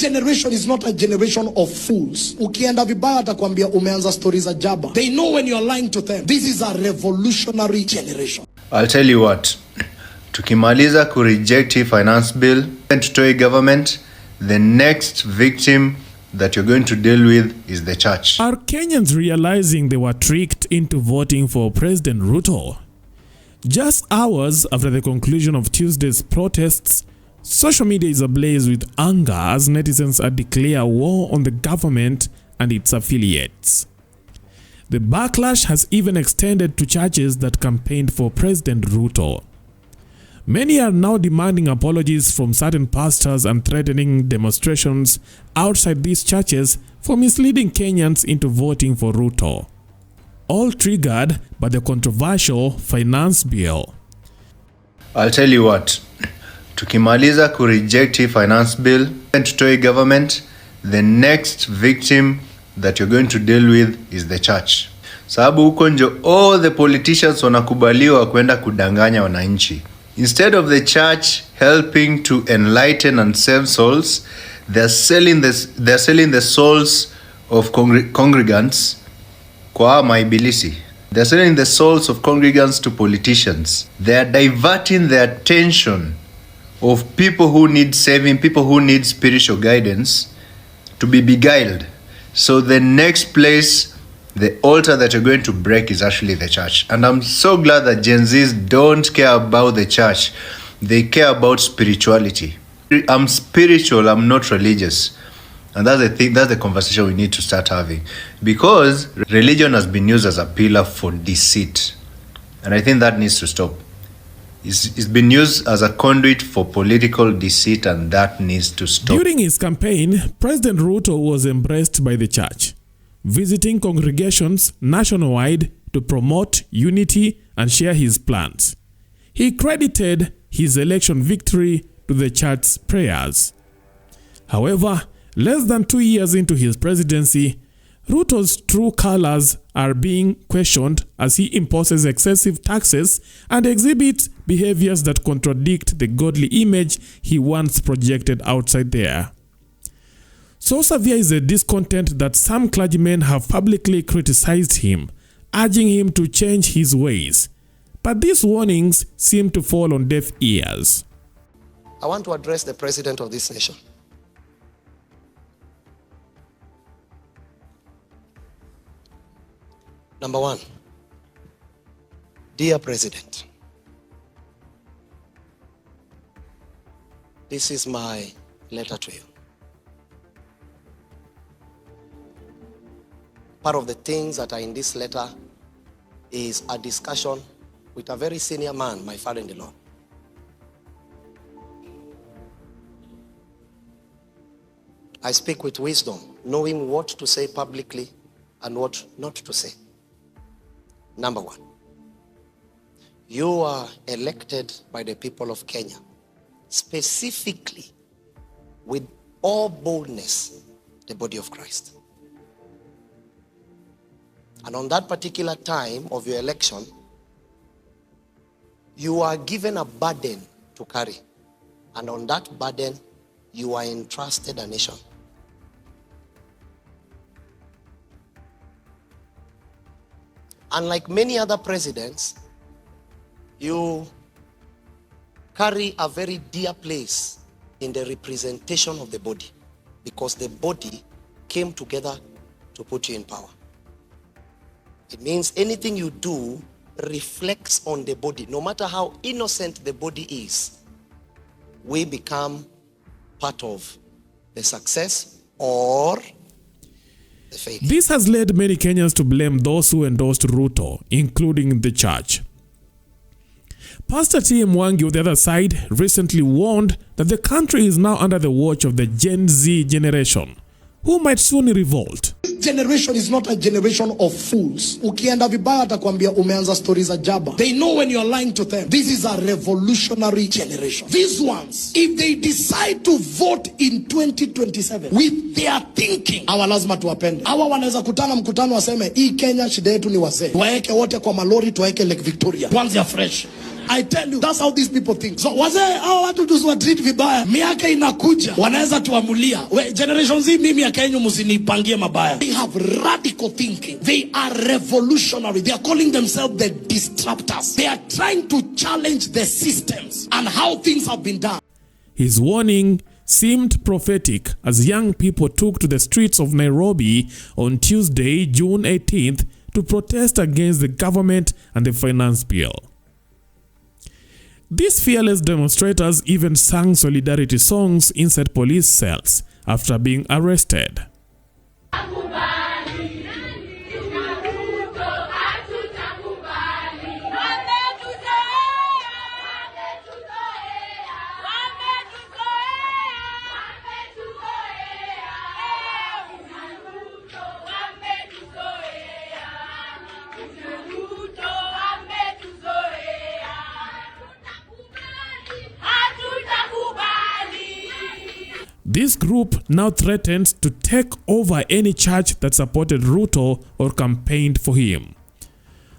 generation is not a generation of fools. Ukienda vibaya atakwambia umeanza stories za jaba. They know when you're lying to them. This is a revolutionary generation. I'll tell you what. Tukimaliza ku reject finance bill and to government, the next victim that you're going to deal with is the church. Are Kenyans realizing they were tricked into voting for President Ruto? Just hours after the conclusion of Tuesday's protests, social media is ablaze with anger as netizens are declare war on the government and its affiliates. The backlash has even extended to churches that campaigned for President Ruto. Many are now demanding apologies from certain pastors and threatening demonstrations outside these churches for misleading Kenyans into voting for Ruto. All triggered by the controversial finance bill. I'll tell you what. Tukimaliza ku reject finance bill and to government, the next victim that you're going to deal with is the church. Sababu huko njo all the politicians wanakubaliwa kwenda kudanganya wananchi. Instead of the church helping to enlighten and save souls, they're selling the souls of congregants kwa maibilisi. They're selling the souls of congregants to politicians. They're diverting the attention of people who need saving, people who need spiritual guidance to be beguiled. So the next place, the altar that you're going to break is actually the church. And I'm so glad that Gen Zs don't care about the church. They care about spirituality. I'm spiritual, I'm not religious. And that's the thing, that's the conversation we need to start having. Because religion has been used as a pillar for deceit. And I think that needs to stop. It's been used as a conduit for political deceit, and that needs to stop. During his campaign, President Ruto was embraced by the church, visiting congregations nationwide to promote unity and share his plans. He credited his election victory to the church's prayers. However, less than 2 years into his presidency, Ruto's true colors are being questioned as he imposes excessive taxes and exhibits behaviors that contradict the godly image he once projected outside there. So severe is the discontent that some clergymen have publicly criticized him, urging him to change his ways. But these warnings seem to fall on deaf ears. I want to address the president of this nation. Number one, dear President, this is my letter to you. Part of the things that are in this letter is a discussion with a very senior man, my father-in-law. I speak with wisdom, knowing what to say publicly and what not to say. Number one, you are elected by the people of Kenya, specifically with all boldness, the body of Christ. And on that particular time of your election, you are given a burden to carry. And on that burden, you are entrusted a nation. Unlike many other presidents, you carry a very dear place in the representation of the body, because the body came together to put you in power. It means anything you do reflects on the body. No matter how innocent the body is, we become part of the success or the failure. This has led many Kenyans to blame those who endorsed Ruto, including the church. Pastor T. Mwangi, on the other side, recently warned that the country is now under the watch of the Gen Z generation, who might soon revolt. This generation is not a generation of fools. Ukienda vibaya atakwambia umeanza stories za jaba. They know when you're lying to them. This is a revolutionary generation. These ones, if they decide to vote in 2027 with their thinking, hawa lazima tuwapende. Hawa wanaweza kutana mkutano waseme, hii Kenya shida yetu ni wazee. Tuwaeke wote kwa malori, tuwaeke Lake Victoria. Tuanze fresh. I tell you, that's how these people think. So wazee hao watu tusiwatreat vibaya, miaka inakuja wanaweza tuamulia. Generation Z, mimi miaka yenu msinipangie mabaya. They have radical thinking. They are revolutionary. They are calling themselves the disruptors. They are trying to challenge the systems and how things have been done. His warning seemed prophetic as young people took to the streets of Nairobi on Tuesday, June 18th, to protest against the government and the finance bill. These fearless demonstrators even sang solidarity songs inside police cells after being arrested. This group now threatens to take over any church that supported Ruto or campaigned for him.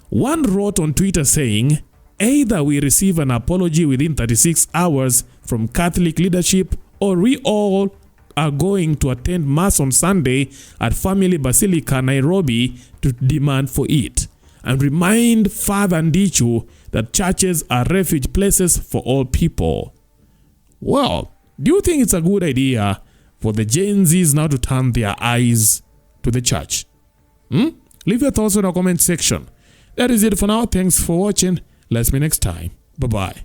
One wrote on Twitter saying, "Either we receive an apology within 36 hours from Catholic leadership, or we all are going to attend Mass on Sunday at Family Basilica, Nairobi to demand for it, and remind Father Ndichu that churches are refuge places for all people." Well, do you think it's a good idea for the Gen Zs now to turn their eyes to the church? Leave your thoughts in the comment section. That is it for now. Thanks for watching. Let's meet next time. Bye-bye.